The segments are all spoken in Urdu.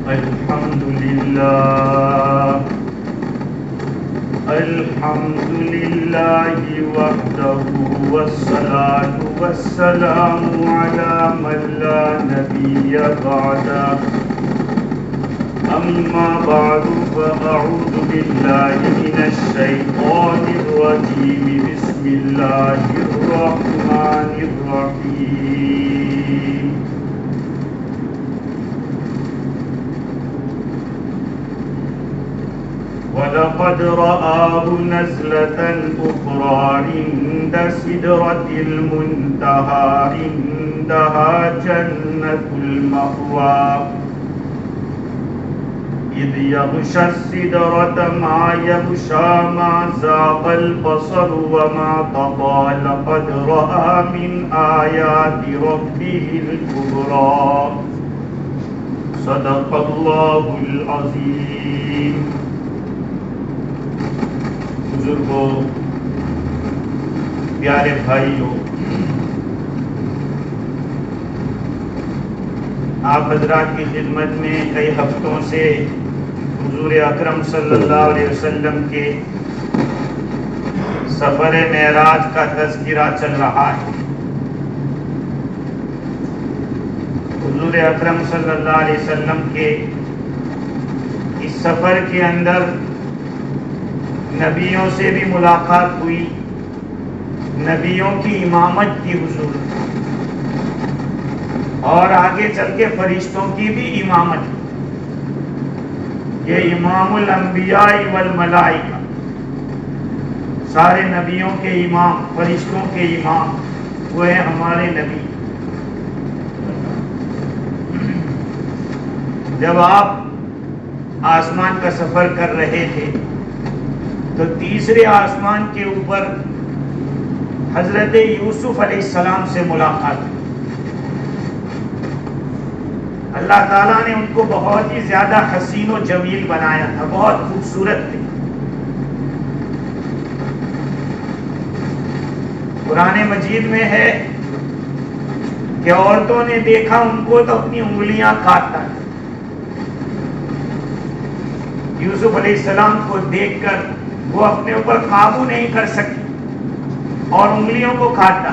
الحمد لله الحمد لله وحده والصلاة والسلام على من لا نبي بعده أما بعد فأعوذ بالله من الشيطان الرجيم بسم الله الرحمن الرحيم وَلَقَدْ رَآهُ نَزْلَةً أُخْرَى عِندَ سِدْرَةِ الْمُنْتَهَى عِندَهَا جَنَّةُ الْمَأْوَى إِذْ يَغْشَى السِّدْرَةَ مَا يَغْشَى مَا زَاغَ الْبَصَرُ وَمَا طَغَى لَقَدْ رَأَى مِنْ آيَاتِ رَبِّهِ الْكُبْرَى صدق اللہ العظیم۔ بزرگوں، پیارے بھائیوں، آپ حضرات کی خدمت میں کئی ہفتوں سے حضور اکرم صلی اللہ علیہ وسلم کے سفر معراج کا تذکرہ چل رہا ہے۔ حضور اکرم صلی اللہ علیہ وسلم کے اس سفر کے اندر نبیوں سے بھی ملاقات ہوئی، نبیوں کی امامت کی حضور، اور آگے چل کے فرشتوں کی بھی امامت۔ یہ امام الانبیاء والملائکہ، سارے نبیوں کے امام، فرشتوں کے امام وہ ہیں ہمارے نبی۔ جب آپ آسمان کا سفر کر رہے تھے تو تیسرے آسمان کے اوپر حضرت یوسف علیہ السلام سے ملاقات ہوئی۔ اللہ تعالیٰ نے ان کو بہت ہی زیادہ حسین و جمیل بنایا تھا، بہت خوبصورت تھے۔ قرآن مجید میں ہے کہ عورتوں نے دیکھا ان کو تو اپنی انگلیاں کاٹتا ہے۔ یوسف علیہ السلام کو دیکھ کر وہ اپنے اوپر قابو نہیں کر سکی اور انگلیوں کو کاٹا۔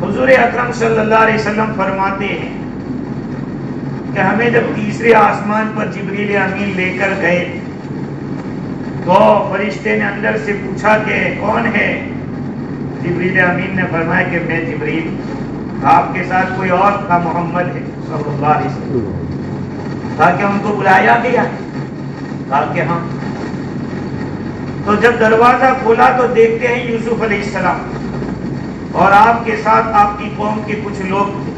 حضور اکرم صلی اللہ علیہ وسلم فرماتے ہیں کہ ہمیں جب تیسرے آسمان پر جبریل امین لے کر گئے تو فرشتے نے اندر سے پوچھا کہ کون ہے؟ جبریل امین نے فرمایا کہ میں جبریل۔ آپ کے ساتھ کوئی اور تھا؟ محمد ہے صلی اللہ علیہ وسلم۔ کہا کہ ان کو بلایا گیا؟ کہا کہ ہاں۔ تو جب دروازہ کھولا تو دیکھتے ہیں یوسف علیہ السلام اور آپ کے ساتھ آپ کی قوم کے کچھ لوگ تھے۔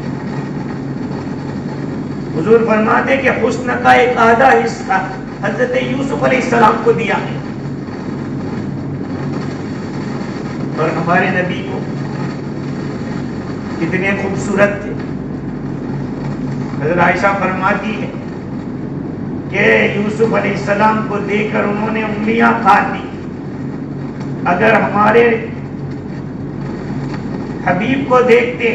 حضور فرماتے کہ حسن کا ایک آدھا حصہ حضرت یوسف علیہ السلام کو دیا ہے، اور ہمارے نبی کو کتنے خوبصورت تھے۔ حضرت عائشہ فرماتی ہے کہ یوسف علیہ السلام کو دیکھ کر انہوں نے انگلیاں کاٹی۔ اگر ہمارے حبیب کو دیکھتے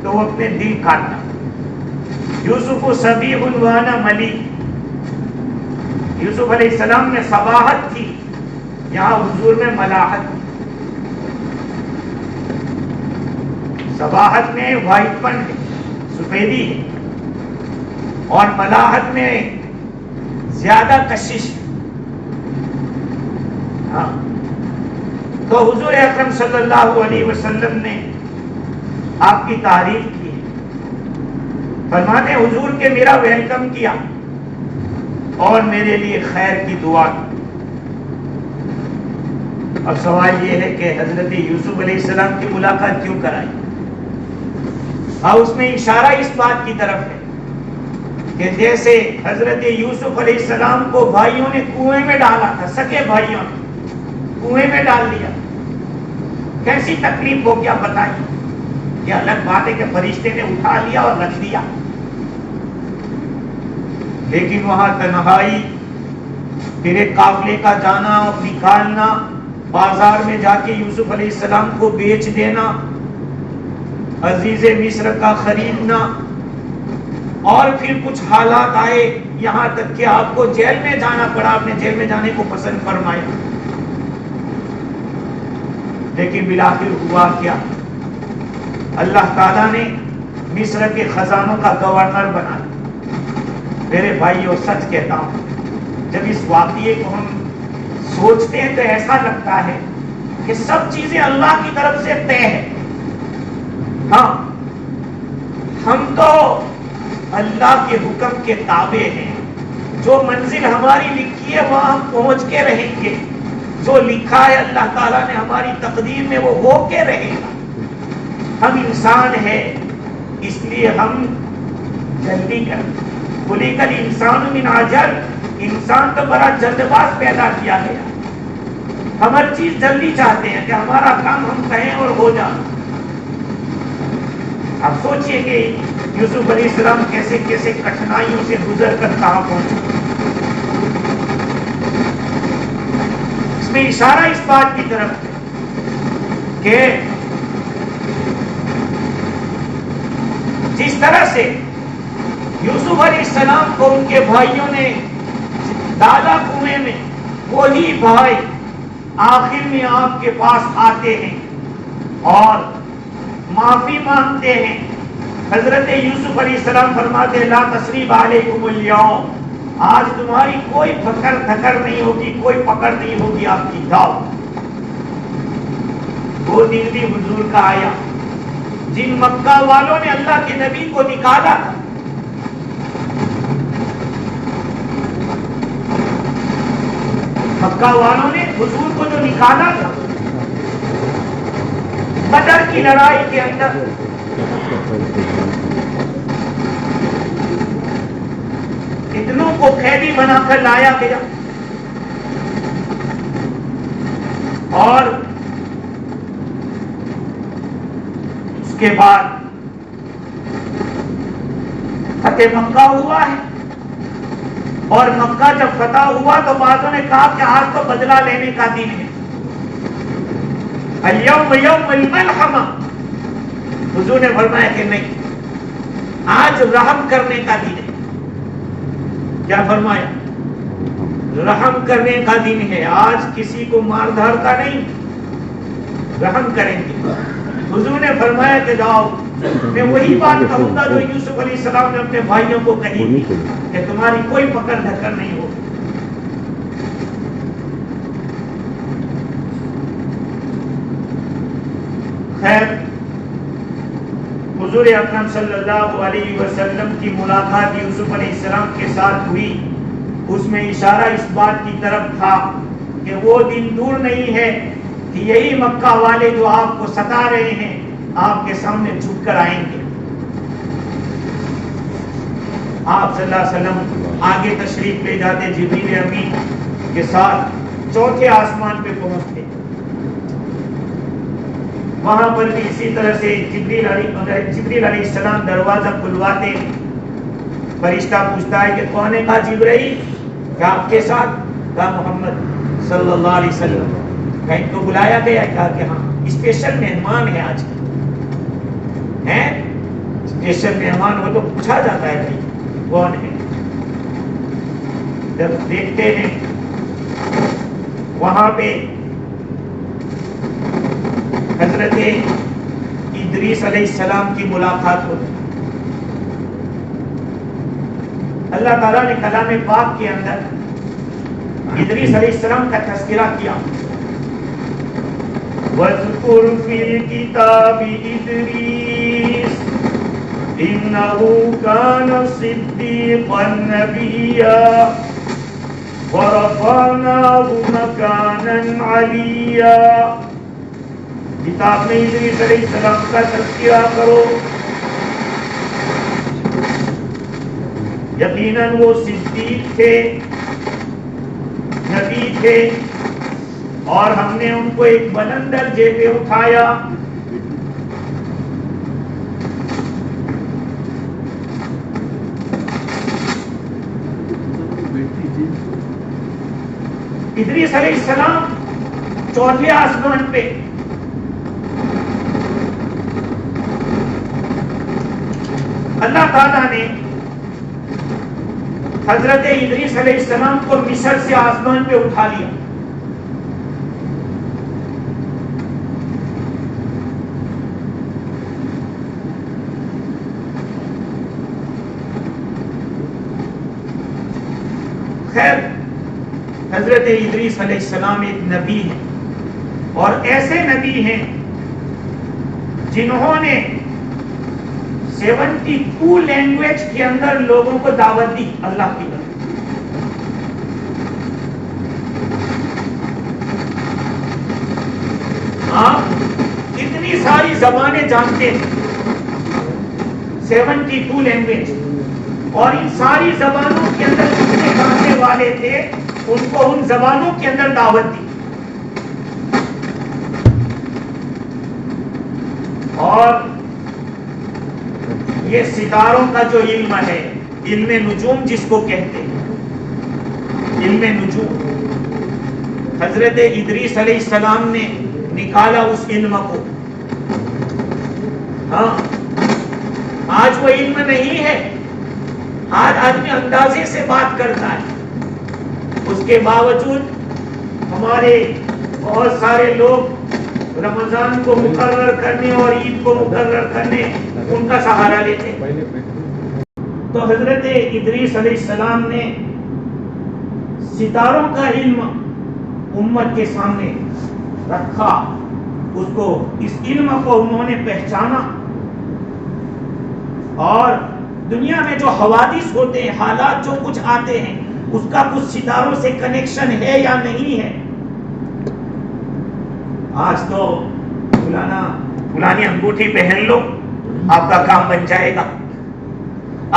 تو وہ اپنے دل کاٹنا۔ یوسف صبیح وانا ملی، یوسف علیہ السلام میں صباحت تھی، یہاں حضور میں ملاحت تھی۔ صباحت میں وائٹ پن ہے، سفیدی ہے، اور ملاحت میں زیادہ کشش ہے۔ ہاں، تو حضور اکرم صلی اللہ علیہ وسلم نے آپ کی تعریف کی ہے۔ فرماتے حضور کہ میرا ویلکم کیا اور میرے لیے خیر کی دعا کی۔ اب سوال یہ ہے کہ حضرت یوسف علیہ السلام کی ملاقات کیوں کرائی؟ ہاں، اس میں اشارہ اس بات کی طرف ہے کہ جیسے حضرت یوسف علیہ السلام کو بھائیوں نے کنویں میں ڈالا تھا، سکے بھائیوں نے کنویں میں ڈال دیا، کیسی تکلیف ہو گیا بتائیے۔ یہ الگ بات ہے کہ فرشتے نے اٹھا لیا اور رکھ دیا، لیکن وہاں تنہائی، پھر ایک قافلے کا جانا اور نکالنا، بازار میں جا کے یوسف علیہ السلام کو بیچ دینا، عزیز مصر کا خریدنا، اور پھر کچھ حالات آئے یہاں تک کہ آپ کو جیل میں جانا پڑا، آپ نے جیل میں جانے کو پسند فرمایا، لیکن بالآخر ہوا کیا؟ اللہ تعالیٰ نے مصر کے خزانوں کا گورنر بنا دیا۔ میرے بھائیو سچ کہتا ہوں، جب اس واقعے کو ہم سوچتے ہیں تو ایسا لگتا ہے کہ سب چیزیں اللہ کی طرف سے طے ہے۔ ہاں، ہم تو اللہ کے حکم کے تابع ہیں، جو منزل ہماری لکھی ہے وہاں ہم پہنچ کے رہیں گے، جو لکھا ہے اللہ تعالیٰ نے ہماری تقدیر میں وہ ہو کے رہے گا۔ ہم انسان ہیں، اس لیے ہم جلدی کریں۔ خلق الانسان من عجل، انسان تو بڑا جلد باز پیدا کیا گیا، ہم ہر چیز جلدی چاہتے ہیں کہ ہمارا کام ہم کہیں اور ہو جائے۔ اب سوچئے کہ یوسف علیہ السلام کیسے کیسے کٹھنائیوں سے گزر کر کہاں پہنچے۔ اس میں اشارہ اس بات کی طرف ہے کہ جس طرح سے یوسف علیہ السلام کو ان کے بھائیوں نے ڈالا کنویں میں، وہی بھائی آخر میں آپ کے پاس آتے ہیں اور معافی مانگتے ہیں۔ حضرت یوسف علیہ السلام فرماتے ہیں لا تثریب علیکم اليوم، آج تمہاری کوئی پکڑ دھکڑ نہیں ہوگی، کوئی پکڑ نہیں ہوگی آپ کی، جاؤ۔ وہ دن بھی حضور کا آیا جن مکہ والوں نے اللہ کے نبی کو نکالا تھا، مکہ والوں نے حضور کو جو نکالا تھا بدر کی لڑائی کے اندر، اتنوں کو قیدی بنا کر لایا گیا اور اس کے بعد فتح مکہ ہوا ہے، اور مکہ جب فتح ہوا تو بعضوں نے کہا کہ آج تو بدلہ لینے کا دن ہے، الیوم یوم الملحمہ۔ حضور نے فرمایا کہ نہیں، آج رحم کرنے کا دن ہے۔ کیا فرمایا؟ رحم کرنے کا دن ہے، آج کسی کو مار دھار کا نہیں، رحم کریں گے۔ حضور نے فرمایا کہ جاؤ، میں وہی بات کہوں گا جو یوسف علیہ السلام نے اپنے بھائیوں کو کہی تھی کہ تمہاری کوئی پکڑ دھکڑ نہیں ہوگی۔ خیر، حضور اکرم صلی اللہ علیہ وسلم کی ملاقات یوسف علیہ السلام کے ساتھ ہوئی، اس میں اشارہ اس بات کی طرف تھا کہ وہ دن دور نہیں ہے کہ یہی مکہ والے جو آپ کو ستا رہے ہیں آپ کے سامنے جھک کر آئیں گے۔ آپ صلی اللہ علیہ وسلم آگے تشریف لے جاتے، جبریل امین کے ساتھ چوتھے آسمان پہ پہنچتے، وہاں پر بھی اسی طرح سے جبریل علیہ السلام دروازہ کھلواتے، فرشتہ پوچھتا ہے کہ کون ہے؟ کہا جبرائیل۔ کیا آپ کے ساتھ؟ کہا محمد صلی اللہ علیہ وسلم۔ کہیں تو بلایا گیا؟ کہا کہ ہاں، اسپیشل مہمان ہے آج ہیں، اسپیشل مہمان ہو تو پوچھا جاتا ہے بھائی کون ہے۔ جب دیکھتے ہیں وہاں پہ حضرت ادریس علیہ السلام کی ملاقات ہوتی، اللہ تعالیٰ نے کلام پاک کے اندر ادریس علیہ السلام کا تذکرہ کیا، وَاذْكُرْ فِي الْكِتَابِ إِدْرِيسَ إِنَّهُ كَانَ صِدِّيقًا نَبِيًّا وَرَفَعْنَاهُ مَكَانًا عَلِيًّا۔ کتاب میں ادریس علیہ السلام کا تذکرہ کرو، یقیناً وہ صدیق تھے، نبی تھے، اور ہم نے ان کو ایک بلند درجے پہ اٹھایا۔ ادریس علیہ السلام چوتھے آسمان پہ، اللہ تعالیٰ نے حضرت ادریس علیہ السلام کو مصر سے آسمان پہ اٹھا لیا. خیر، حضرت ادریس علیہ السلام ایک نبی ہے، اور ایسے نبی ہیں جنہوں نے 72 لینگویج کے اندر لوگوں کو دعوت دی اللہ کی طرف. آپ اتنی ساری زبانیں جانتے ہیں، 72 لینگویج، اور ان ساری زبانوں کے اندر جتنے جاننے والے تھے ان کو ان زبانوں کے اندر دعوت دی. اور یہ ستاروں کا جو علم ہے، علم نجوم جس کو کہتے ہیں، علم نجوم، حضرت ادریس علیہ السلام نے نکالا اس علم کو. ہاں، آج وہ علم نہیں ہے. آج آدمی اندازے سے بات کرتا ہے. اس کے باوجود ہمارے بہت سارے لوگ رمضان کو مقرر کرنے اور عید کو مقرر کرنے ان کا سہارا لیتے. تو حضرت ادریس علیہ السلام نے ستاروں کا علم امت کے سامنے رکھا. اس علم کو انہوں نے پہچانا، اور دنیا میں جو حوادث ہوتے ہیں، حالات جو کچھ آتے ہیں، اس کا کچھ ستاروں سے کنیکشن ہے یا نہیں ہے. آج تو فلانی انگوٹھی پہن لو، آپ کا کام بن جائے گا.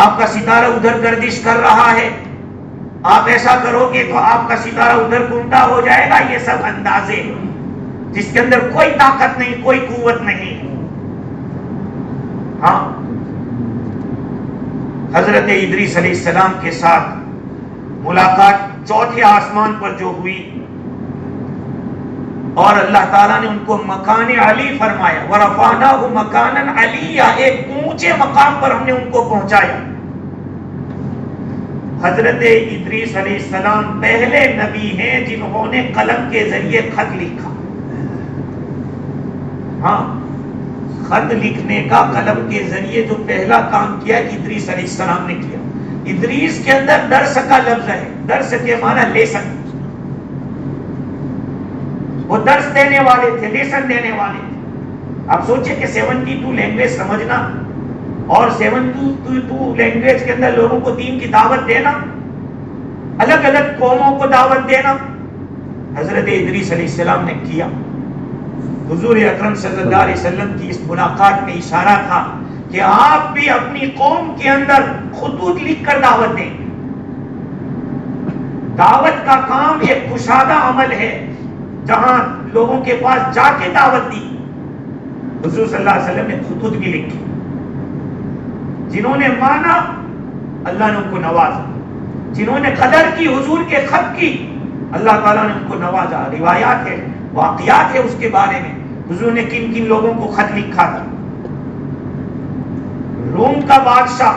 آپ کا ستارہ ادھر گردش کر رہا ہے، آپ ایسا کرو گے تو آپ کا ستارہ ادھر الٹا ہو جائے گا. یہ سب اندازے ہیں جس کے اندر کوئی طاقت نہیں، کوئی قوت نہیں. ہاں، حضرت ادریس علیہ السلام کے ساتھ ملاقات چوتھے آسمان پر جو ہوئی، اور اللہ تعالیٰ نے ان کو مکان علی فرمایا. وَرَفَعْنَاهُ مَكَانًا عَلِيًّا، ایک اونچے مقام پر ہم نے ان کو پہنچایا. حضرت ادریس علیہ السلام پہلے نبی ہیں جنہوں نے قلم کے ذریعے خط لکھا. ہاں، خط لکھنے کا قلم کے ذریعے جو پہلا کام کیا ادریس علیہ السلام نے کیا. ادریس کے اندر درس کا لفظ ہے. درس کے معنی لیسن. وہ درس دینے والے تھے، لیسن دینے والے تھے. آپ سوچیں کہ 72 لینگویج سمجھنا اور 72 لینگویج کے اندر لوگوں کو دین کی دعوت دینا، الگ الگ قوموں کو دعوت دینا، حضرت ادریس علیہ السلام نے کیا. حضور اکرم صلی اللہ علیہ وسلم کی اس ملاقات میں اشارہ تھا کہ آپ بھی اپنی قوم کے اندر خطوط لکھ کر دعوت دیں. دعوت کا کام ایک کشادہ عمل ہے، جہاں لوگوں کے پاس جا کے دعوت دی. حضور صلی اللہ علیہ وسلم نے خطوط بھی لکھی. جنہوں نے مانا اللہ نے ان کو نوازا، جنہوں نے قدر کی حضور کے خط کی اللہ تعالیٰ نے ان کو نوازا. روایات ہے، واقعات ہے اس کے بارے میں حضور نے کن کن لوگوں کو خط لکھا تھا. روم کا بادشاہ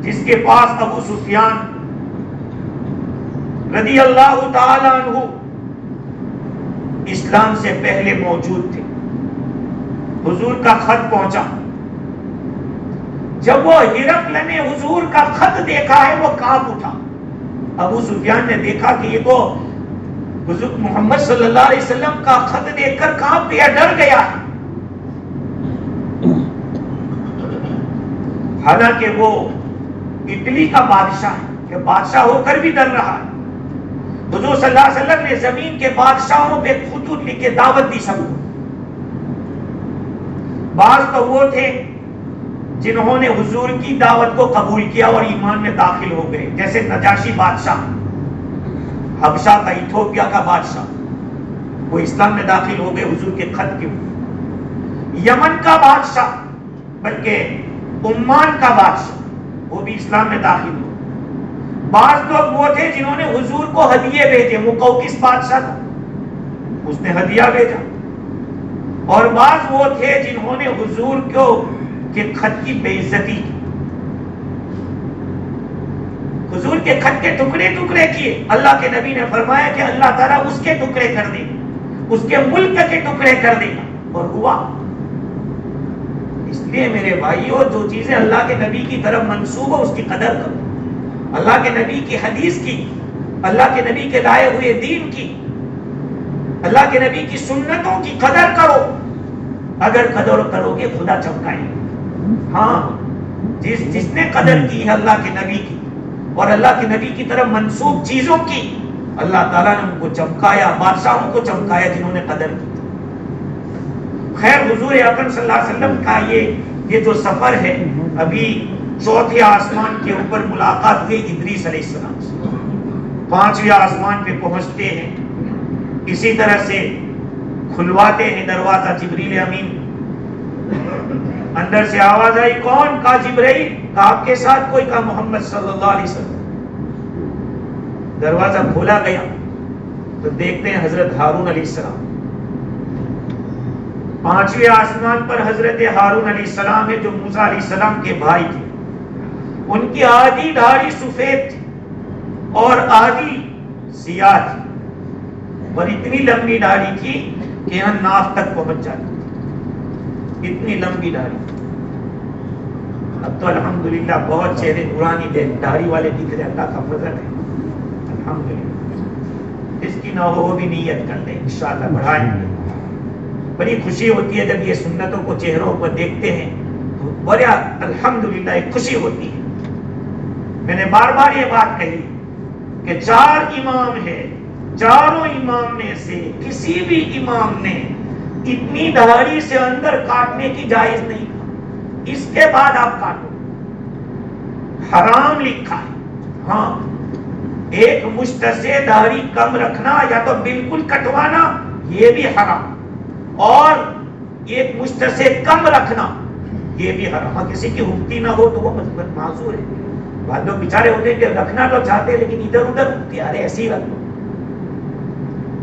جس کے پاس ابو سفیان رضی اللہ تعالی عنہ اسلام سے پہلے موجود تھے، حضور کا خط پہنچا. جب وہ ہرقل نے حضور کا خط دیکھا ہے وہ کانپ اٹھا. ابو سفیان نے دیکھا کہ یہ تو حضور محمد صلی اللہ علیہ وسلم کا خط دیکھ کر کانپ گیا، ڈر گیا. حالانکہ وہ اٹلی کا بادشاہ ہے، کہ بادشاہ ہو کر بھی ڈر رہا ہے. حضور صلی اللہ علیہ وسلم نے زمین کے بادشاہوں پہ خطوط لکھ کے دعوت دی سب کو. بعض تو وہ تھے جنہوں نے حضور کی دعوت کو قبول کیا اور ایمان میں داخل ہو گئے، جیسے نجاشی بادشاہ، حبشہ کا، ایتھوپیا کا بادشاہ، وہ اسلام میں داخل ہو گئے حضور کے خط کے. یمن کا بادشاہ، بلکہ عمان کا بادشاہ، وہ بھی اسلام میں داخل ہو. بعض لوگ وہ تھے جنہوں نے حضور کو ہدیے بھیجے. مقوقس بادشاہ تھا، اس نے ہدیہ بھیجا. اور بعض وہ تھے جنہوں نے حضور کے خط کی بے عزتی کی. حضور کے خط کے ٹکڑے ٹکڑے کیے. اللہ کے نبی نے فرمایا کہ اللہ تعالیٰ اس کے ٹکڑے کر دے گا, اس کے ملک کے ٹکڑے کر دے گا, اور ہوا. اس لیے میرے بھائیوں, جو چیزیں اللہ کے نبی کی طرف منسوب ہو اس کی قدر کرو. اللہ کے نبی کی حدیث کی, اللہ کے نبی کے لائے ہوئے دین کی, اللہ کے نبی کی سنتوں کی قدر کرو. اگر قدر کرو گے خدا چمکائے گا. ہاں, جس نے قدر کی ہے اللہ کے نبی کی اور اللہ کے نبی کی طرف منسوب چیزوں کی, اللہ تعالیٰ نے ان کو چمکایا, بادشاہوں کو چمکایا جنہوں نے قدر کی. خیر, حضور اکرم صلی اللہ علیہ وسلم کا یہ جو سفر ہے, ابھی چوتھے آسمان کے اوپر ملاقات ہوئی ادریس علیہ السلام سے, پانچویں آسمان پہ پہنچتے ہیں, اسی طرح سے کھلواتے ہیں دروازہ. جبریل امین, اندر سے آواز آئی, کون؟ کہا جبرائیل. کہا آپ کے ساتھ کوئی؟ کہا محمد صلی اللہ علیہ وسلم. دروازہ کھولا گیا تو دیکھتے ہیں حضرت ہارون علیہ السلام. پانچویں آسمان پر حضرت ہارون علیہ السلام ہے, جو موسیٰ علیہ السلام کے بھائی تھے. ان کی آدھی داڑھی سفید تھی اور آدھی سیاہ تھی, اور اتنی لمبی داڑھی تھی کہ یہاں ناف تک پہنچ جاتی تھی, اتنی لمبی داڑھی. اب تو الحمدللہ بہت چہرے نورانی داڑھی والے دکھ رہے, اللہ کا فضل ہے الحمدللہ. جس کی نہ ہو وہ بھی نیت کر لیں, انشاءاللہ بڑھائیں گے. بڑی خوشی ہوتی ہے جب یہ سنتوں کو چہروں پر دیکھتے ہیں, تو بڑا الحمدللہ ایک خوشی ہوتی ہے. میں نے بار بار یہ بات کہی کہ 4 امام ہیں, چاروں امام میں سے کسی بھی امام نے اتنی داڑھی سے اندر کاٹنے کی جائز نہیں. اس کے بعد آپ کاٹو, حرام لکھا ہے. ہاں, ایک مشت سے داڑھی کم رکھنا یا تو بالکل کٹوانا یہ بھی حرام, اور ایک مشت سے کم رکھنا یہ بھی حرام. کسی کی اگتی نہ ہو تو وہ معذور ہے. بعد لوگ بیچارے ہوتے ہیں کہ رکھنا تو چاہتے ہیں لیکن ادھر ادھر اگتی, ارے ایسے ہی رکھ لو.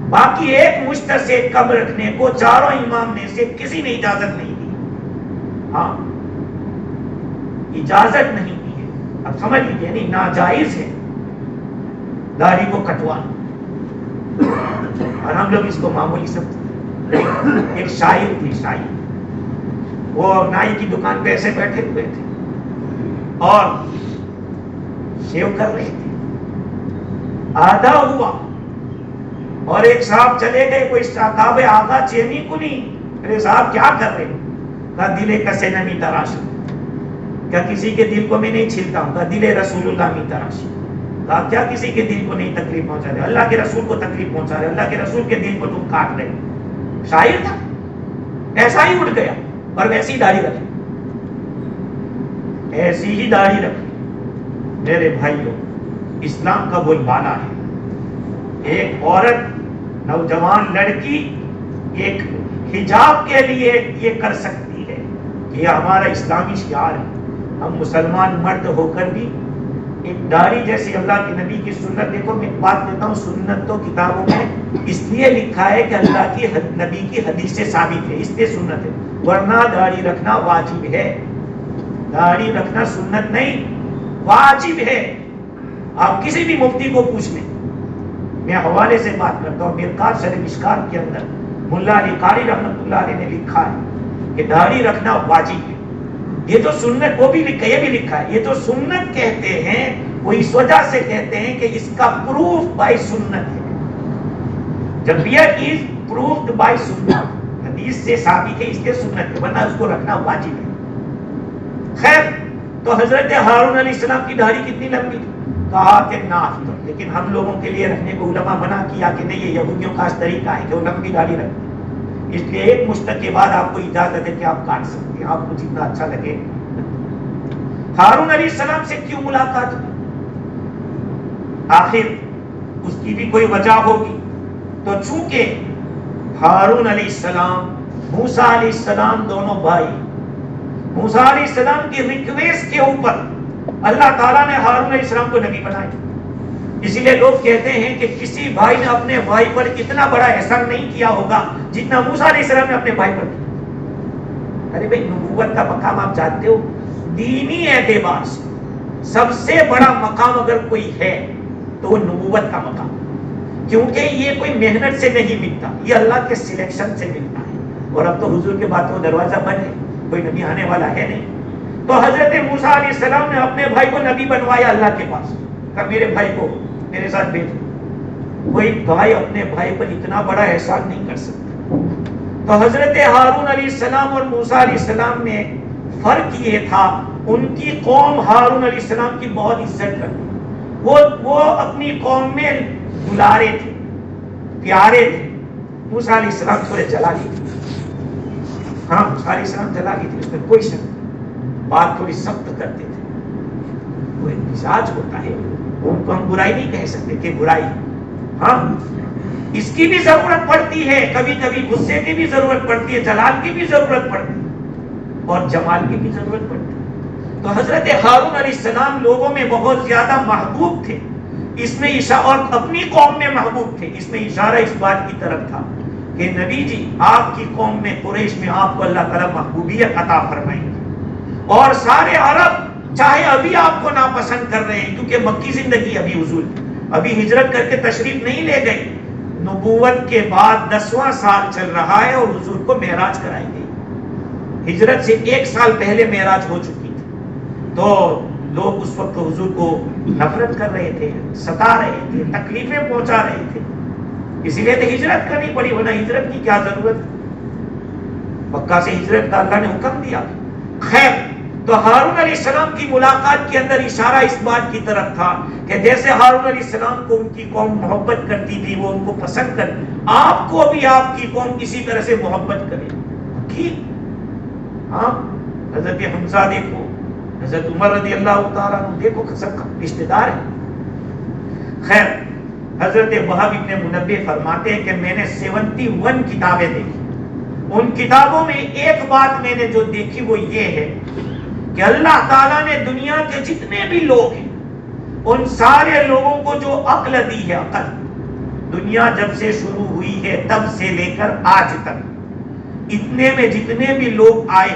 باقی ایک مشت سے کم رکھنے کو چاروں امام میں سے کسی نے اجازت نہیں دی. ہاں, اجازت نہیں دی ہے. اب سمجھ لیجیے, یعنی ناجائز ہے داڑھی کو کٹوانا, اور ہم لوگ اس کو معمولی سمجھتے. ایک شاعر تھی, شاعر, وہ نائی کی دکان پہ ایسے بیٹھے ہوئے تھے اور شیو کر رہے تھے. آدھا ہوا اور ایک صاحب چلے گئے, کوئی صاحب آقا چینی کو نہیں. ارے صاحب کیا کر رہے؟ کہا دل کسے نمی تراش. کیا کسی کے دل کو میں نہیں چھلتا ہوں؟ کہا دل رسول اللہ می تراش. کہا کیا کسی کے دل کو نہیں تکلیف پہنچا رہے؟ اللہ کے رسول کو تکلیف پہنچا رہے, اللہ کے رسول کے دل کو تم کاٹ رہے. شاعر تھا, ایسا ہی اٹھ گیا اور ویسی داڑھی رکھی, ایسی ہی داڑھی رکھی. میرے بھائیوں, اسلام کا بول بالا ہے. ایک عورت, نوجوان لڑکی ایک حجاب کے لیے یہ کر سکتی ہے, یہ ہمارا اسلامی شعار ہے. ہم مسلمان مرد ہو کر بھی ایک داڑھی جیسی اللہ کے نبی کی سنت. دیکھو میں بات دیتا ہوں, سنت تو کتابوں میں اس لیے لکھا ہے کہ اللہ کی نبی کی حدیث سے ثابت ہے, اس لیے سنت ہے, ورنہ داڑھی رکھنا واجب ہے. داڑھی رکھنا سنت نہیں, واجب ہے. آپ کسی بھی مفتی کو پوچھ لیں, میں حوالے سے بات کرتا ہوں. مرقات شرح مشکات کے اندر ملا علی قاری رحمۃ اللہ علیہ نے لکھا ہے کہ داڑھی رکھنا واجب ہے. یہ جو سنت وہ بھی لکھا, یہ بھی لکھا ہے. یہ جو سنت کہتے ہیں وہ اس وجہ سے کہتے ہیں کہ اس کا پروف بائی سنت ہے. جب بیئر از پروفڈ بائی سنت, حدیث سے ثابت ہے, اس لیے سنت ہے, ورنہ اس کو رکھنا واجب ہے. خیر, تو حضرت ہارون علیہ السلام کی داڑھی کتنی لمبی تھی؟ کہا کہ ناف تک, لیکن ہم لوگوں کے لیے رکھنے کو علماء منع کیا کہ نہیں, یہ یہودیوں کا طریقہ ہے کہ وہ لمبی داڑھی رکھتے. اس لیے ایک مشتق کے بعد آپ کو اجازت ہے کہ آپ کاٹ سکتے ہیں, آپ کو جتنا اچھا لگے. ہارون علیہ السلام سے کیوں ملاقات ہوئی؟ آخر اس کی بھی کوئی وجہ ہوگی. تو چونکہ ہارون علیہ السلام, موسیٰ علیہ السلام دونوں بھائی, موسیٰ علیہ السلام کی ریکویسٹ کے اوپر اللہ تعالیٰ نے ہارون علیہ السلام کو نبی بنایا. اسی لیے لوگ کہتے ہیں کہ کسی بھائی نے اپنے بھائی پر اتنا بڑا احسان نہیں کیا ہوگا جتنا موسیٰ علیہ السلام نے اپنے بھائی پر کیا. ارے بھائی, نبوت کا مقام آپ جانتے ہو, دینی اعتبار سے سب سے بڑا مقام اگر کوئی ہے تو وہ نبوت کا مقام، کیونکہ یہ کوئی محنت سے نہیں ملتا، یہ اللہ کے سلیکشن سے ملتا ہے۔ اور اب تو حضور کے بعد وہ دروازہ بند ہے، کوئی نبی آنے والا ہے نہیں۔ تو حضرت موسیٰ علیہ السلام نے اپنے بھائی کو نبی بنوایا اللہ کے پاس، کہا میرے بھائی کو میرے ساتھ بھیجو۔ کوئی بھائی اپنے بھائی پر اتنا بڑا احسان نہیں کر سکتا۔ تو حضرت ہارون علیہ السلام اور موسیٰ علیہ السلام میں فرق یہ تھا، ان کی قوم ہارون علیہ السلام کی بہت عزت کرتی، وہ اپنی قوم میں دلارے تھے، پیارے تھے۔ موسیٰ علیہ السلام تھوڑے جلالی تھے، ہاں موسیٰ علیہ السلام جلالی تھے، اس میں کوئی شک نہیں، بات تھوڑی سخت کرتے تھے، وہ ایک مزاج ہوتا ہے، ان کو ہم برائی نہیں کہہ سکتے کہ برائی، ہاں اس کی بھی ضرورت پڑتی ہے، کبھی کبھی غصے کی بھی ضرورت پڑتی ہے، جلال کی بھی ضرورت پڑتی ہے، اور جمال کی بھی ضرورت پڑتی ہے۔ تو حضرت ہارون علیہ السلام لوگوں میں بہت زیادہ محبوب تھے، اس میں اشارہ، اور اپنی قوم میں محبوب تھے، اس میں اشارہ اس بات کی طرف تھا کہ نبی جی آپ کی قوم میں قریش میں آپ کو اللہ تعالیٰ محبوبیت عطا فرمائیں گے، اور سارے عرب چاہے ابھی آپ کو ناپسند کر رہے ہیں، کیونکہ مکی زندگی ابھی حضور ابھی ہجرت کر کے تشریف نہیں لے گئی، نبوت کے بعد 10واں سال چل رہا ہے اور حضور کو معراج کرائی گئی، ہجرت سے 1 سال پہلے معراج ہو چکی تھی، تو لوگ اس وقت حضور کو نفرت کر رہے تھے، ستا رہے تھے، تکلیفیں پہنچا رہے تھے، اسی لیے تو ہجرت کرنی پڑی، ورنہ ہجرت کی کیا ضرورت، مکہ سے ہجرت کا اللہ نے حکم دیا۔ خیر، تو ہارون علیہ السلام کی ملاقات کے اندر اشارہ اس بات کی طرف تھا کہ جیسے ہارون علیہ السلام کو ان کی قوم محبت کرتی تھی، وہ ان کو پسند کر، آپ کو بھی آپ کی قوم اسی طرح سے محبت کرے، ٹھیک؟ ہاں حضرت حمزہ دیکھو، حضرت عمر رضی اللہ تعالیٰ عنہ دیکھو، سب کا رشتہ دار ہے۔ خیر، حضرت وہب ابن منبہ فرماتے ہیں کہ میں نے 71 کتابیں دیکھی، ان کتابوں میں ایک بات میں نے جو دیکھی وہ یہ ہے کہ اللہ تعالیٰ نے دنیا کے جتنے بھی لوگ ہیں ان سارے لوگوں کو جو عقل دی ہے، عقل، دنیا جب سے شروع ہوئی ہے تب سے لے کر آج تک اتنے میں جتنے بھی لوگ آئے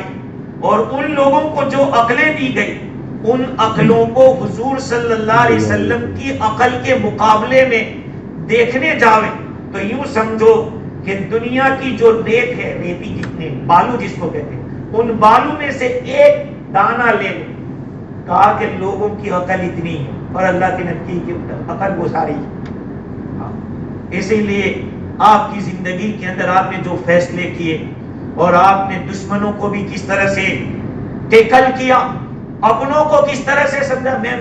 اور ان لوگوں کو جو عقلیں دی گئی، ان عقلوں کو حضور صلی اللہ علیہ وسلم کی عقل کے مقابلے میں دیکھنے جاوے تو یوں سمجھو کہ دنیا کی جو ریت ہے، ریتی جتنے بالو جس کو کہتے ہیں، ان بالو میں سے ایک دانہ لے لو، کہا کہ لوگوں کی عقل اتنی ہے اور اللہ کے نبی کی عقل وہ ساری ہے۔ اسی لیے آپ کی زندگی کے اندر آپ نے جو فیصلے کیے اور آپ نے دشمنوں کو بھی کس طرح سے ٹیکل کیا، اپنوں کو کس طرح سے سمجھا۔ میں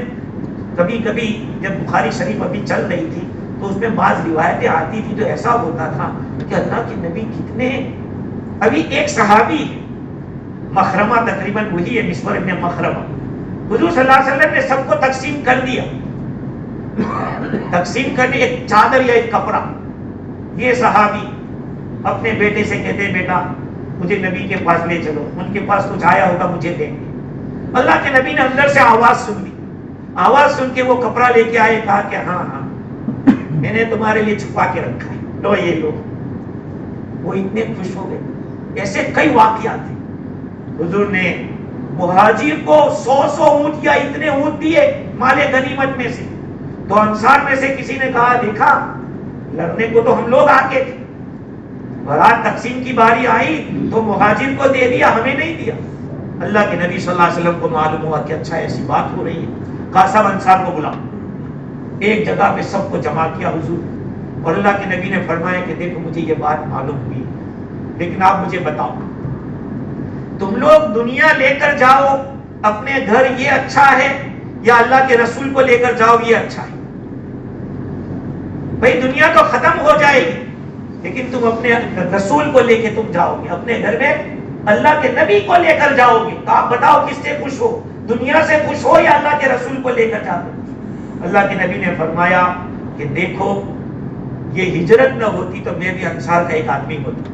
کبھی کبھی جب بخاری شریف ابھی چل رہی تھی تو اس میں بعض روایتیں آتی تھی تو ایسا ہوتا تھا کہ اللہ کے نبی کتنے، ابھی ایک صحابی مخرمہ، تقریباً وہی ہے مسور ابن مخرمہ، حضور صلی اللہ علیہ وسلم نے سب کو تقسیم کر دیا، تقسیم کرنے ایک چادر یا ایک کپڑا، یہ صحابی اپنے بیٹے سے کہتے بیٹا مجھے نبی کے پاس لے چلو، ان کے پاس کچھ آیا ہوگا مجھے دیں گے۔ اللہ کے نبی نے اندر سے آواز سن لی، آواز سن کے وہ کپڑا لے کے آئے، کہا کہ ہاں ہاں میں نے تمہارے لیے چھپا کے رکھا ہے، لو یہ لو۔ وہ اتنے خوش ہو گئے۔ ایسے کئی واقعات ہیں، حضور نے مہاجر کو 100 اونٹ یا اتنے اونٹ دیے مال غنیمت میں سے، تو انصار میں سے کسی نے کہا دیکھا لڑنے کو تو ہم لوگ آتے تھے، برات تقسیم کی باری آئی تو مہاجر کو دے دیا، ہمیں نہیں دیا۔ اللہ کے نبی صلی اللہ علیہ وسلم کو معلوم ہوا کہ اچھا ایسی بات ہو رہی ہے، کہا سب انصار کو بلاؤ، ایک جگہ پہ سب کو جمع کیا حضور، اور اللہ کے نبی نے فرمایا کہ دیکھو مجھے یہ بات معلوم ہوئی، لیکن آپ مجھے بتاؤ تم لوگ دنیا لے کر جاؤ اپنے گھر یہ اچھا ہے یا اللہ کے رسول کو لے کر جاؤ یہ اچھا ہے؟ بھئی دنیا تو ختم ہو جائے گی لیکن تم اپنے رسول کو لے کے تم جاؤ گے، اپنے گھر میں اللہ کے نبی کو لے کر جاؤ گے، تو آپ بتاؤ کس سے خوش ہو، دنیا سے خوش ہو یا اللہ کے رسول کو لے کر جاتے ہو؟ اللہ کے نبی نے فرمایا کہ دیکھو یہ ہجرت نہ ہوتی تو میں بھی انصار کا ایک آدمی ہوتا۔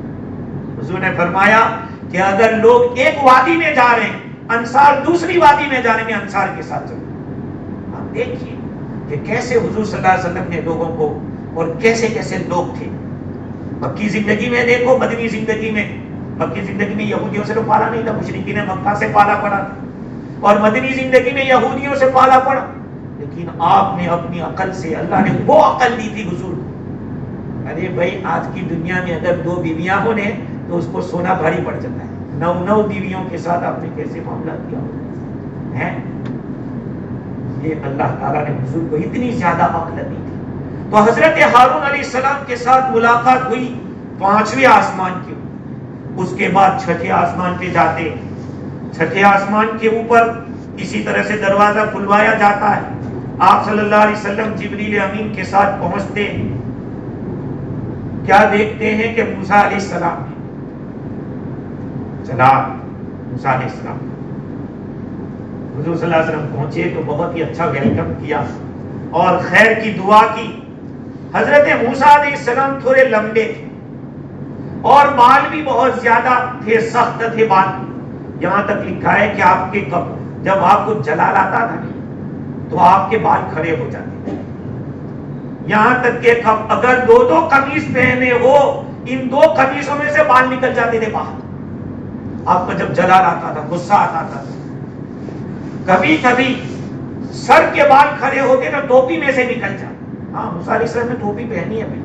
حضور نے فرمایا کہ اگر لوگ ایک وادی میں جا رہے ہیں، انصار دوسری وادی میں جانے میں انصار کے ساتھ چلو۔ آپ دیکھیے کہ کیسے حضور صلی اللہ علیہ وسلم نے لوگوں کو، اور کیسے کیسے لوگ تھے۔ مکی زندگی میں دیکھو، مدنی زندگی میں، مکی زندگی میں یہودیوں سے تو پالا نہیں تھا، مشرکین مکہ سے پالا پڑا تھا، اور مدنی زندگی میں یہودیوں سے پالا پڑا، لیکن آپ نے اپنی عقل سے، اللہ نے وہ عقل دی تھی حضور کو۔ ارے بھائی آج کی دنیا میں اگر 2 بیویاں ہونے تو اس کو سونا بھاری پڑ جاتا ہے، 9 بیویوں کے ساتھ آپ نے کیسے معاملہ کیا ہے؟ یہ اللہ تعالیٰ نے حضور کو اتنی زیادہ عقل دی تھی۔ تو حضرت ہارون علیہ السلام کے ساتھ ملاقات ہوئی 5ویں آسمان کی، اس کے بعد 6 آسمان پہ جاتے، 6 آسمان کے اوپر اسی طرح سے دروازہ کھلوایا جاتا ہے، آپ صلی اللہ علیہ وسلم جبریل امین کے ساتھ پہنچتے، کیا دیکھتے ہیں کہ موسیٰ علیہ السلام چلا، موسیٰ علیہ السلام حضور صلی اللہ علیہ وسلم پہنچے تو بہت ہی اچھا ویلکم کیا اور خیر کی دعا کی۔ حضرت موسیٰ علیہ السلام تھوڑے لمبے تھے اور بال بھی بہت زیادہ تھے، سخت تھے بال، یہاں تک لکھا ہے کہ آپ کے جب آپ کو جلال آتا تھا تو آپ کے بال کھڑے ہو جاتے تھے، یہاں تک کہ اگر 2 قمیص پہنے ہو، ان 2 قمیصوں میں سے بال نکل جاتے تھے باہر۔ آپ کو جب جلال آتا تھا، غصہ آتا تھا، کبھی کبھی سر کے بال کھڑے ہوتے نا ٹوپی میں سے نکل جاتے۔ ہاں موسیٰ علیہ السلام نے ٹوپی پہنی ہے بھائی۔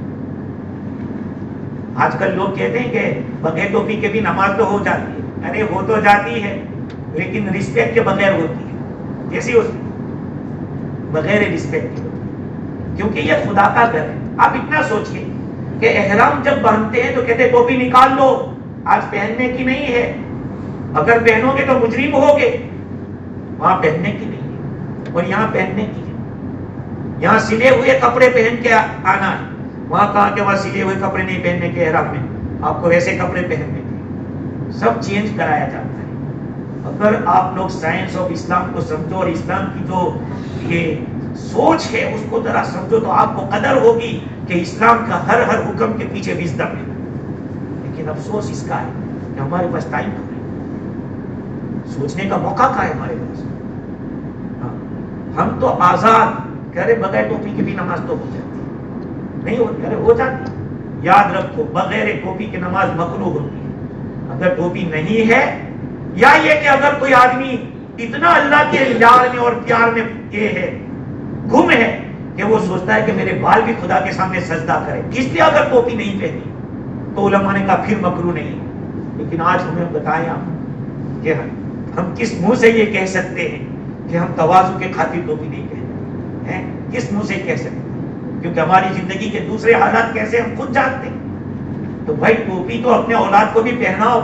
آج کل لوگ کہتے ہیں کہ بغیر ٹوپی کے بھی نماز تو ہو جاتی ہے، ارے ہو تو جاتی ہے لیکن رسپیکٹ کے بغیر ہوتی ہے۔ کیسی ہوتی ہے؟ بغیر رسپیکٹ کے، کیونکہ یہ خدا کا گھر ہے۔ آپ اتنا سوچئے کہ احرام جب باندھتے ہیں تو کہتے ہیں ٹوپی نکال لو، آج پہننے کی نہیں ہے، اگر پہنو گے تو مجرم ہوگے۔ وہاں پہننے کی نہیں ہے اور یہاں پہننے کی ہے۔ یہاں سلے ہوئے کپڑے پہن کے آنا ہے، وہاں کہا کہ وہاں سلے ہوئے کپڑے نہیں پہننے کے احرام میں، آپ کو ویسے کپڑے پہننے کے، سب چینج کرایا جاتا ہے۔ اگر آپ لوگ سائنس آف اسلام کو سمجھو اور اسلام کی جو یہ سوچ ہے اس کو ذرا سمجھو تو آپ کو قدر ہوگی کہ اسلام کا ہر حکم کے پیچھے وزڈم ہے۔ لیکن افسوس اس کا ہے کہ ہمارے پاس ٹائم کم ہے، سوچنے کا موقع کہاں ہے ہمارے پاس؟ ہم تو آزاد کہہ رہے بغیر ٹوپی کی بھی نماز تو ہو جاتی نہیں ہوتی، کہہ رہے ہو جاتی۔ یاد رکھو بغیر ٹوپی کی نماز مکروہ ہوتی ہے اگر ٹوپی نہیں ہے، یا یہ کہ اگر کوئی آدمی اتنا اللہ کے لاڈ میں اور پیار میں یہ ہے گم ہے کہ وہ سوچتا ہے کہ میرے بال بھی خدا کے سامنے سجدہ کرے، اس لیے اگر ٹوپی نہیں پہنی تو علماء نے کہا پھر مکروہ نہیں۔ لیکن آج ہمیں بتائیں آپ کہ ہم کس منہ سے یہ کہہ سکتے ہیں کہ ہم تواضع کے خاطر ٹوپی نہیں پہنتے ہیں؟ کس منہ سے کہہ سکتے ہیں؟ کیونکہ ہماری زندگی کے دوسرے حالات کیسے ہم خود جانتے ہیں۔ تو بھائی ٹوپی تو اپنے اولاد کو بھی پہناؤ،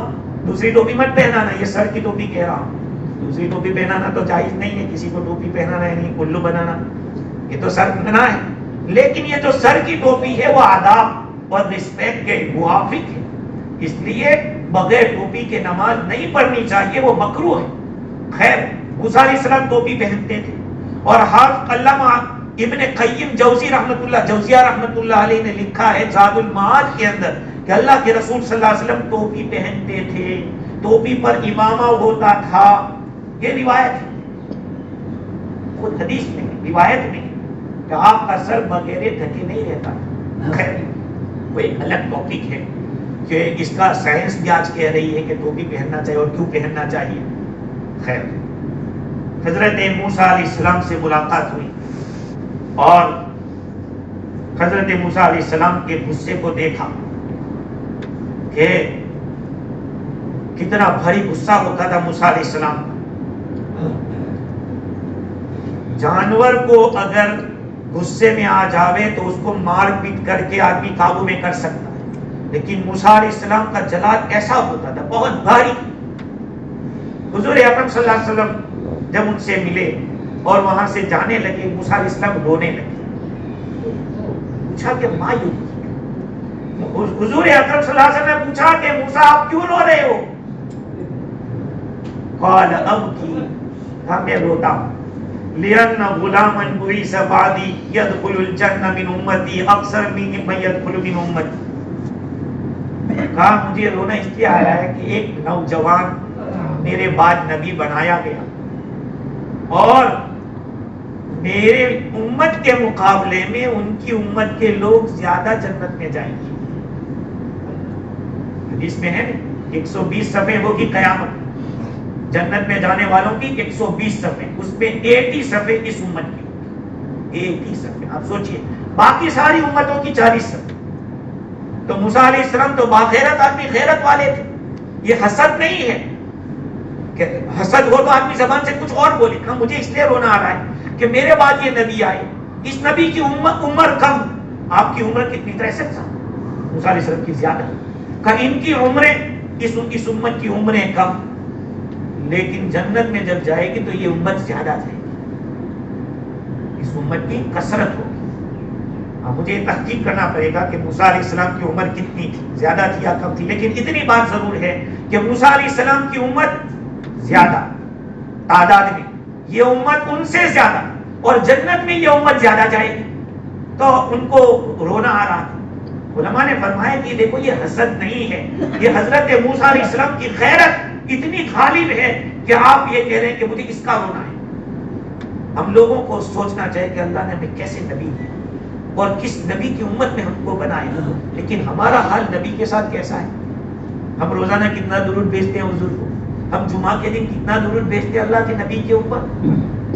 دوسری ٹوپی مت پہنانا۔ یہ سر کی ٹوپی کہہ رہا ہوں، دوسری ٹوپی پہنانا تو جائز نہیں ہے، کسی کو ٹوپی پہنانا ہے نہیں، الو بنانا، یہ تو سر منع ہے۔ لیکن یہ جو سر کی ٹوپی ہے وہ آداب اور رسپیکٹ کے موافق ہے، اس لیے بغیر ٹوپی کے نماز نہیں پڑھنی چاہیے، وہ مکروہ ہے۔ خیر موسیٰ علیہ السلام ٹوپی پہنتے تھے، اور حافظ علامہ ابن قیم جوزیہ رحمۃ اللہ علیہ نے لکھا ہے زاد المعاد کے اندر کہ اللہ کے رسول صلی اللہ علیہ وسلم ٹوپی پہنتے تھے، ٹوپی پر امامہ ہوتا تھا۔ یہ روایت ہے، خود حدیث میں روایت میں کہ آپ کا سر بغیر ڈھکے نہیں رہتا۔ خیر وہ ایک الگ ٹاپک ہے کہ اس کا سائنس بھی آج کہہ رہی ہے کہ ٹوپی پہننا چاہیے اور کیوں پہننا چاہیے۔ خیر حضرت موسیٰ علیہ السلام سے ملاقات ہوئی اور حضرت موسیٰ علیہ السلام کے غصے کو دیکھا کہ کتنا بھاری غصہ ہوتا تھا موسیٰ علیہ السلام۔ جانور کو اگر غصے میں آ جاوے تو اس کو مار پیٹ کر کے آدمی قابو میں کر سکتا ہے، لیکن موسیٰ علیہ السلام کا جلال ایسا ہوتا تھا بہت بھاری۔ حضور اکرم صلی اللہ علیہ وسلم جب ان سے ملے اور وہاں سے جانے لگے، موسیٰ علیہ السلام رونے لگے۔ پوچھا کہ ماں یوں، حضور اکرم صلی اللہ علیہ وسلم نے پوچھا کہ موسیٰ آپ کیوں رو رہے ہو؟ قال ابکی، میں روتا ہوں لِأَنَّ غُلَامًا بُعِثَ بَعْدِي يَدْخُلُ الْجَنَّةَ مِنْ أُمَّتِي أَكْثَرَ مِمَّن يَدْخُلُ مِنْ أُمَّتِي۔ کہا مجھے رونا اس لیے آیا ہے کہ ایک نوجوان میرے بعد نبی بنایا گیا اور میرے امت کے مقابلے میں ان کی امت کے لوگ زیادہ جنت میں جائیں گے۔ حدیث میں ہے 120 صفحے ہوگی قیامت، جنت میں جانے والوں کی 120 صفیں، اس میں 80 صفیں اس امت کی، 80 صفیں. آپ سوچئے باقی ساری امتوں کی 40 صفیں. تو موسیٰ علیہ السلام تو باخیرت آدمی، خیرت والے تھے. یہ حسد نہیں ہے کہ حسد ہو تو آدمی زبان سے کچھ اور بولے. کہ مجھے اس لیے رونا آ رہا ہے کہ میرے بعد یہ نبی آئے، اس نبی کی عمر کم. آپ کی عمر کتنی؟ 63 سال. موسیٰ علیہ السلام کی زیادہ. کہ ان کی عمریں اس امت کی عمریں کم، لیکن جنت میں جب جائے گی تو یہ امت زیادہ جائے گی، اس امت کی کثرت ہوگی. اب مجھے تحقیق کرنا پڑے گا کہ موسیٰ علیہ السلام کی عمر کتنی تھی، زیادہ تھی یا کم تھی، لیکن اتنی بات ضرور ہے کہ موسیٰ علیہ السلام کی امت زیادہ تعداد میں، یہ امت ان سے زیادہ، اور جنت میں یہ امت زیادہ جائے گی. تو ان کو رونا آ رہا تھا. علماء نے فرمایا کہ دیکھو یہ حسد نہیں ہے، یہ حضرت موسیٰ علیہ السلام کی خیرت اتنی غالب ہے کہ آپ یہ کہہ رہے ہیں کہ مجھے اس کا رونا ہے. ہم لوگوں کو سوچنا چاہیے کہ اللہ نے ہمیں کیسے نبی دیا اور کس نبی کی امت میں ہم کو بنایا، لیکن ہمارا حال نبی کے ساتھ کیسا ہے؟ ہم روزانہ کتنا درود بھیجتے ہیں حضور کو، ہم جمعہ کے دن کتنا درود بھیجتے ہیں اللہ کے نبی کے اوپر.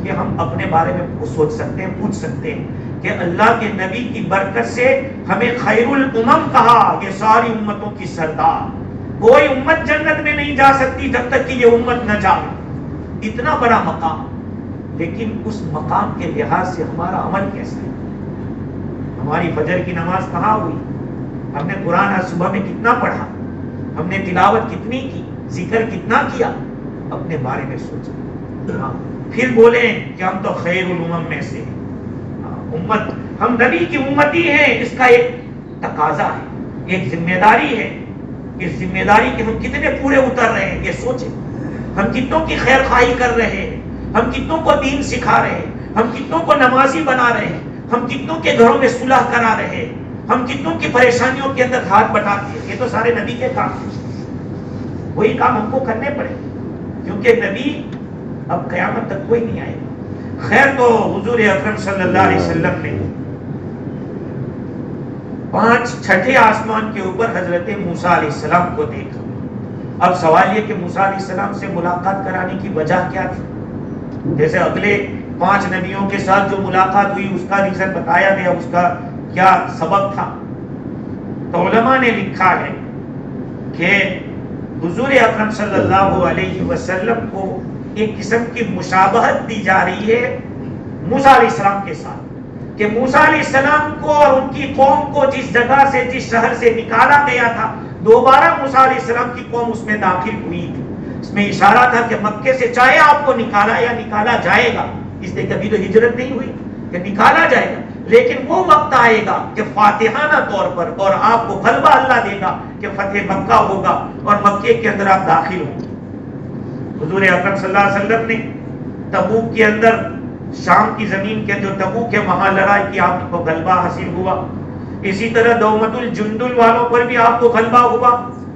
کہ ہم اپنے بارے میں سوچ سکتے ہیں، پوچھ سکتے ہیں کہ اللہ کے نبی کی برکت سے ہمیں خیر الامم کہا، یہ ساری امتوں کی سردار. کوئی امت جنت میں نہیں جا سکتی جب تک کہ یہ امت نہ جائے. اتنا بڑا مقام، لیکن اس مقام کے لحاظ سے ہمارا عمل کیسا ہے؟ ہماری فجر کی نماز کہاں ہوئی؟ ہم نے قرآن آج صبح میں کتنا پڑھا؟ ہم نے تلاوت کتنی کی؟ ذکر کتنا کیا؟ اپنے بارے میں سوچا، پھر بولیں کہ ہم تو خیر الامم میں سے ہیں. امت، ہم نبی کی امتی ہیں، اس کا ایک تقاضا ہے، ایک ذمہ داری ہے. اس ذمہ داری کے ہم کتنے پورے اتر رہے ہیں یہ سوچیں. ہم کتنوں کی خیر خواہی کر رہے ہیں، ہم کتنوں کو دین سکھا رہے ہیں، ہم کتنوں کو نمازی بنا رہے ہیں، ہم کتنوں کے گھروں میں صلح کرا رہے ہیں، ہم کتنوں کی پریشانیوں کے اندر ہاتھ بٹاتے ہیں. یہ تو سارے نبی کے کام ہیں. وہی کام ہم کو کرنے پڑے، کیونکہ نبی اب قیامت تک کوئی نہیں آئے گا. خیر تو حضور اکرم صلی اللہ علیہ وسلم نے 5 آسمان کے اوپر حضرت موسیٰ علیہ السلام کو دیکھا. اب سوال یہ کہ موسیٰ علیہ السلام سے ملاقات کرانے کی وجہ کیا تھی؟ جیسے اگلے 5 نبیوں کے ساتھ جو ملاقات ہوئی اس کا ریزن بتایا گیا، اس کا کیا سبب تھا. تو علماء نے لکھا ہے کہ حضور اکرم صلی اللہ علیہ وسلم کو ایک قسم کی مشابہت دی جا رہی ہے موسیٰ علیہ السلام کے ساتھ، کہ موسیٰ علیہ السلام کو اور ان کی قوم کو جس جگہ سے، جس شہر سے نکالا گیا تھا، دوبارہ موسیٰ علیہ السلام کی قوم اس میں داخل ہوئی تھی. اس میں اشارہ تھا کہ مکے سے چاہے آپ کو نکالا یا نکالا جائے گا، اس لیے کبھی تو ہجرت نہیں ہوئی کہ نکالا جائے گا، لیکن وہ وقت آئے گا کہ فاتحانہ طور پر اور آپ کو غلبہ اللہ دے گا کہ فتح مکہ ہوگا اور مکے کے اندر آپ داخل ہوں گے. حضور اکرم صلی اللہ علیہ وسلم نے تبوک کے اندر، شام کی زمین کے جو تبوک ہے وہاں لڑائی کی، آپ کو غلبہ حاصل ہوا. اسی طرح دومت الجندل والوں پر بھی آپ کو غلبہ ہوا،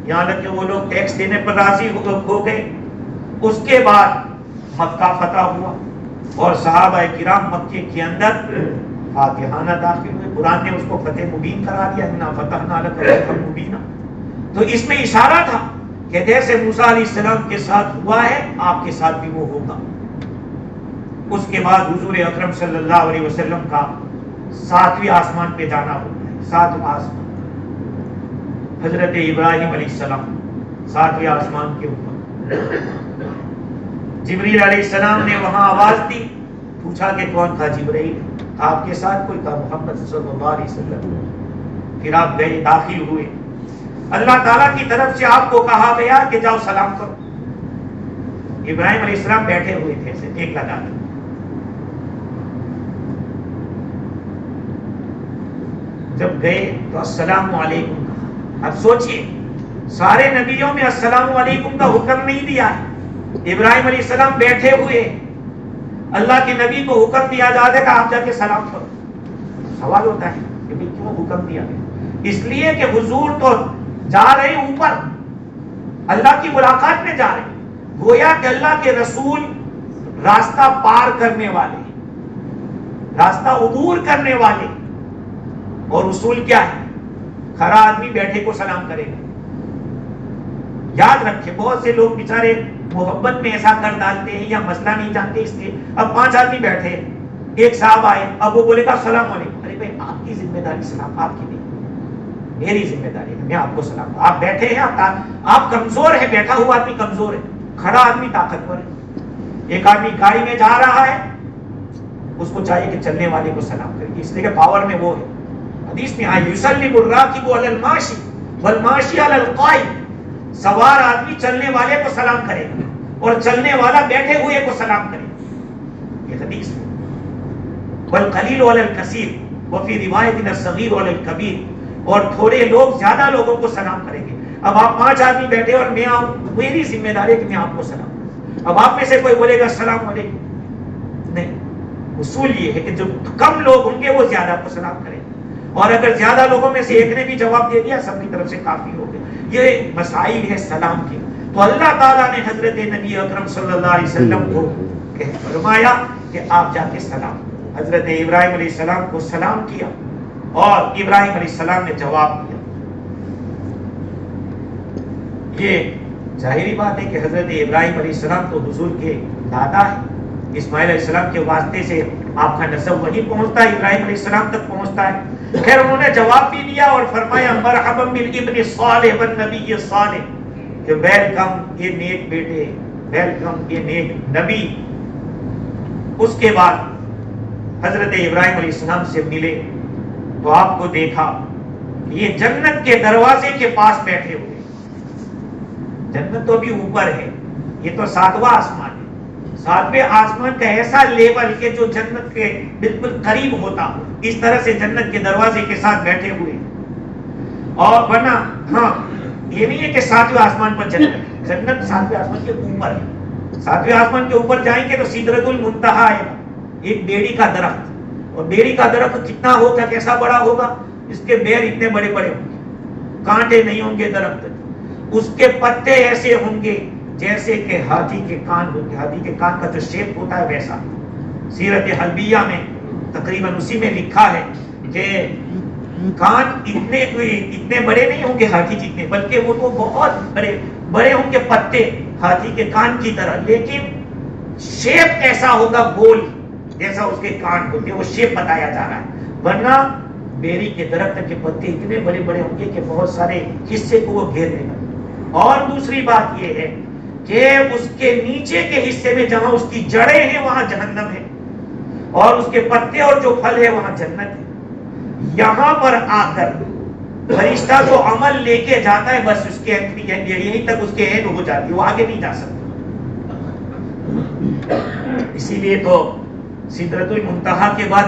یہاں تک کہ وہ لوگ ٹیکس دینے پر راضی ہو گئے. اس کے بعد مکہ فتح ہوا اور صحابہ کرام مکے کے اندر فاتحانہ داخل ہوئے. قرآن نے اس کو فتح مبین قرار دیا، انا فتحنا لک فتحا مبینا. تو اس میں اشارہ تھا کہ جیسے موسیٰ علیہ السلام کے ساتھ ہوا ہے آپ کے ساتھ بھی وہ ہوگا. اس کے بعد حضور اکرم صلی اللہ علیہ وسلم کا 7ویں آسمان پہ جانا ہوتا ہے. 7واں آسمان، حضرت ابراہیم علیہ السلام 7ویں آسمان کے اوپر. جبریل علیہ السلام نے وہاں آواز دی، پوچھا کہ کون تھا؟ جبریل. آپ کے ساتھ کوئی تھا؟ محمد صلی اللہ علیہ وسلم. پھر آپ گئے، داخل ہوئے. اللہ تعالیٰ کی طرف سے آپ کو کہا گیا کہ جاؤ سلام کرو. ابراہیم علیہ السلام بیٹھے ہوئے تھے ایسے ٹیک لگا کے. جب گئے تو السلام علیکم کہا. اب سوچئے سارے نبیوں میں السلام علیکم کا حکم نہیں دیا ہے. ابراہیم علیہ السلام بیٹھے ہوئے، اللہ کے نبی کو حکم دیا جاتا ہے کہ آپ جا کے سلام کرو. سوال ہوتا ہے کہ بھئی کیوں حکم دیا گیا؟ اس لیے کہ حضور تو جا رہے اوپر، اللہ کی ملاقات میں جا رہے، گویا کہ اللہ کے رسول راستہ پار کرنے والے، راستہ عبور کرنے والے. اور اصول کیا ہے؟ کھڑا آدمی بیٹھے کو سلام کرے گا. یاد رکھیں، بہت سے لوگ بیچارے محبت میں ایسا کر ڈالتے ہیں یا مسئلہ نہیں جانتے اس لیے. اب 5 آدمی بیٹھے, ایک صاحب آئے, اب وہ بولے گا السلام علیکم. ارے بھائی آپ کی ذمہ داری سلام, آپ کی نہیں, میری ذمہ داری ہے, میں آپ کو سلام. آپ بیٹھے ہیں, آپ کمزور ہے, بیٹھا ہوا آدمی کمزور ہے, کھڑا آدمی طاقتور ہے. ایک آدمی گاڑی میں جا رہا ہے, اس کو چاہیے کہ چلنے والے کو سلام کرے, اس لیے کہ پاور میں وہ ہے. حدیث میں آئی یسلم الراکب علی الماشی والماشی علی القائم. سوار آدمی چلنے والے کو سلام کرے گا اور چلنے والا بیٹھے ہوئے کو سلام کرے گا. یہ حدیث ہے. والقلیل علی الکثیر وفی روایت الصغیر علی الکبیر. اور تھوڑے لوگ زیادہ لوگوں کو سلام کریں گے. اب آپ 5 آدمی بیٹھے اور میں میری ذمہ داری ہے کہ میں آپ کو سلام کروں. اب آپ میں سے کوئی بولے گا السلام علیکم, نہیں. اصول یہ ہے کہ جو کم لوگ ہوں گے وہ زیادہ کو سلام کریں گے, اور اگر زیادہ لوگوں میں سے ایک نے بھی جواب دے دیا سب کی طرف سے کافی ہو گیا. یہ مسائل ہے سلام کے. تو اللہ تعالیٰ نے حضرت نبی اکرم صلی اللہ علیہ وسلم کو فرمایا کہ آپ جا کے سلام. حضرت ابراہیم علیہ السلام کو سلام کیا اور ابراہیم علیہ السلام نے جواب دیا. یہ ظاہری بات ہے کہ حضرت ابراہیم علیہ السلام تو حضور کے دادا ہیں. اسماعیل علیہ السلام کے واسطے سے آپ کا نسب وہی پہنچتا ہے, ابراہیم علیہ السلام تک پہنچتا ہے. خیر انہوں نے جواب بھی دیا اور فرمایا مرحبا بالابن صالح والنبی صالح, کہ ویلکم یہ نیک بیٹے, ویلکم یہ نیک نبی. اس کے بعد حضرت ابراہیم علیہ السلام سے ملے تو آپ کو دیکھا یہ جنت کے دروازے کے پاس بیٹھے ہوئے. جنت تو بھی اوپر ہے, یہ تو 7واں آسمان ہے. 7ویں آسمان کا ایسا لیول کہ جو جنت کے بالکل قریب ہوتا ہو, اس طرح سے جنت کے دروازے کے ساتھ بیٹھے ہوئے. اور ورنہ ہاں یہ نہیں ہے کہ 7ویں آسمان پر جنت, جنت 7ویں آسمان کے اوپر ہے. 7ویں آسمان کے اوپر جائیں گے تو سدرۃ المنتہا ہے, ایک بیری کا درخت. اور بیری کا درخت کتنا ہوگا, کیسا بڑا ہوگا, اس کے بیر اتنے بڑے بڑے ہوں گے, کانٹے نہیں ہوں گے درخت, اس کے پتے ایسے ہوں گے جیسے کہ ہاتھی کے کان ہوتے. ہاتھی کے کان کا جو شیپ ہوتا ہے ویسا. سیرت حلبیہ میں تقریباً اسی میں لکھا ہے کہ کان اتنے بڑے نہیں ہوں گے ہاتھی جتنے, بلکہ وہ تو بہت بڑے بڑے ہوں گے پتے ہاتھی کے کان کی طرح, لیکن شیپ ایسا ہوگا گول جیسا اس کے کان ہوتے, وہ شیپ بتایا جا رہا ہے. ورنہ بیری کے درخت کے پتے اتنے بڑے بڑے ہوں گے کہ بہت سارے حصے کو وہ گھیر لے گا. اور دوسری بات یہ ہے کہ اس کے نیچے کے حصے میں جہاں اس کی جڑیں ہیں وہاں جہنم ہے, اور اس کے پتے اور جو پھل ہے وہاں جنت ہے. یہاں پر آ کر فرشتہ جو عمل لے کے جاتا ہے بس اس کے یہیں تک اس کے عین ہو جاتی ہے, وہ آگے نہیں جا سکتا. اسی لیے تو سدرۃ المنتہا کے بعد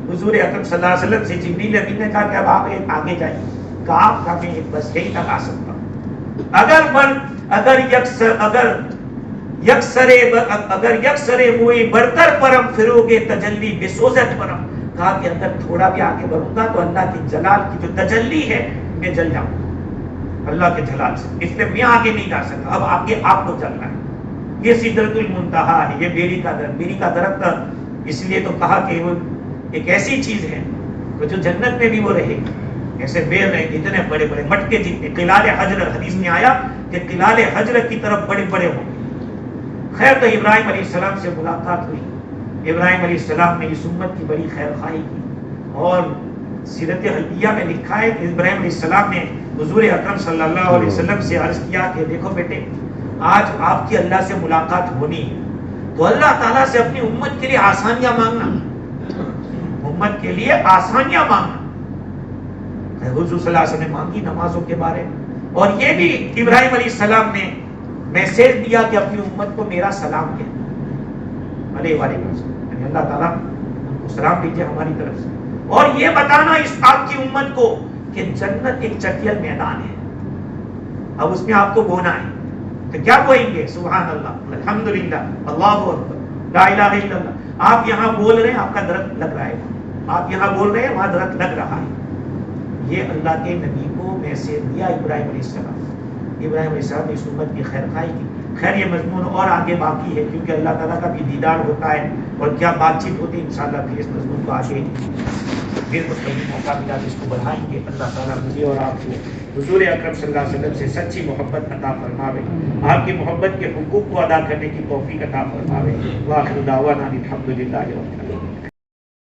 حضور اکرم صلی اللہ علیہ وسلم سے جبریل امین نے کہا کہ اب آپ آگے جائیں. کہا کہ میں بس یہیں تک آ سکتا ہوں. اگر یکسر ہوئی برتر پرم فروغ تجلی بسوزت پرم. کہا کہ اگر تھوڑا بھی آگے بڑھوں گا تو اللہ کی جلال کی جو تجلی ہے میں جل جاؤں گا اللہ کے جلال سے, اس لیے میں آگے نہیں جا سکتا, اب آگے آپ کو چلنا ہے. یہ سدرۃ المنتہا ہے, یہ بیری کا درخت. بیری کا درخت اس لیے تو کہا کہ وہ ایک ایسی چیز ہے کہ جو جنت میں بھی وہ رہے گی. ایسے بیر رہے گی اتنے بڑے بڑے مٹکے جتنے. قلال حجر, حدیث میں آیا کہ قلال حجر کی طرف بڑے بڑے ہوں گے. خیر تو ابراہیم علیہ السلام سے ملاقات ہوئی. ابراہیم علیہ السلام نے اس امت کی بڑی خیر خواہی کی, اور سیرت حلبیہ میں لکھا ہے کہ ابراہیم علیہ السلام نے حضور اکرم صلی اللہ علیہ وسلم سے عرض کیا کہ دیکھو بیٹے, آج آپ کی اللہ سے ملاقات ہونی ہے تو اللہ تعالیٰ سے اپنی امت کے لیے آسانیاں مانگنا, امت کے لیے آسانیاں مانگنا. حضور صلی اللہ علیہ وسلم نے مانگی نمازوں کے بارے میں, اور یہ بھی ابراہیم علیہ السلام نے میسیج دیا کہ اپنی امت کو میرا سلام کہنا. علیہ وسلم اللہ تعالیٰ کو سلام دیجیے ہماری طرف سے, اور یہ بتانا اس آپ کی امت کو کہ جنت ایک چٹیل میدان ہے, اب اس میں آپ کو بونا ہے. تو کیا بوئیں گے؟ سبحان اللہ, الحمدللہ, اللہ اکبر, لا الہ الا اللہ. آپ یہاں بول رہے ہیں آپ کا درخت لگ رہا ہے, آپ یہاں بول رہے ہیں وہاں درخت لگ رہا ہے. یہ اللہ کے نبی کو میسیج دیا ابراہیم علیہ السلام. ابراہیم علیہ السلام نے اس امت کی خیر خواہی کی. خیر یہ مضمون اور آگے باقی ہے کیونکہ اللہ تعالیٰ کا بھی دیدار ہوتا ہے اور کیا بات چیت ہوتی ہے. انشاءاللہ پھر اس مضمون کو آگے پھر اس موقع ملا جس کو بڑھائیں گے. اللہ تعالیٰ مجھے اور آپ کو حضور اکرم صلی اللہ علیہ وسلم سے سچی محبت عطا فرماوے، آپ کی محبت کے حقوق کو ادا کرنے کی توفیق عطا فرماوے۔ وآخر دعوانا الحمدللہ رب العالمین۔